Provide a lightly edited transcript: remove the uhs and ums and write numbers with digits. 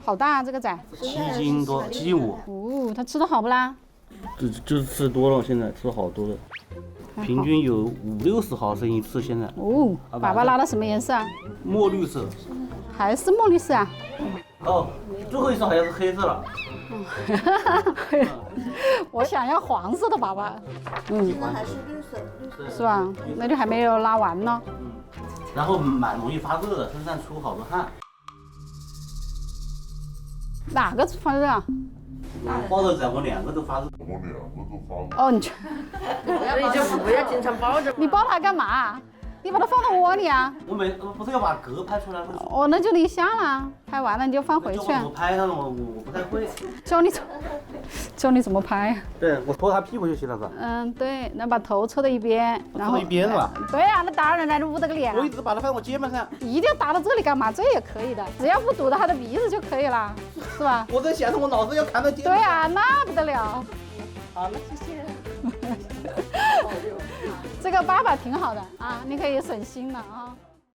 好大啊，這個崽。7斤多，7斤5。哦，它吃的好不啦？就是吃多了，现在吃好多了，平均有50-60毫升一次。现在。哦，爸爸拿的什麼顏色啊？墨綠色。還是墨綠色啊？哦，最後一次好像是黑色了。我想要黃色的寶寶。現在還是綠色，是吧？那就還沒有拉完呢。然後蠻容易發熱的，身上出好多汗。哪個發熱啊？我抱着崽，我2個都發熱。哦，你所以就不要經常抱着。你抱它幹嘛？你把它放到窩裡啊？我不是要把嗝拍出來。哦，那就你下了，拍完了你就放回去。我拍它，我不太会。教你怎麼拍？对，我拖它屁股就行了，是吧？嗯，对，那把頭侧到一邊，然後侧到一邊是吧？对啊，那当然了，捂着个臉。我一直把它放我肩膀上。一定要打到這裡幹嘛？這也可以的，只要不堵到它的鼻子就可以了，是吧？我在想着我老是要扛到肩膀。對啊，那不得了。好了，謝謝。這個爸爸挺好的啊，你可以省心了啊。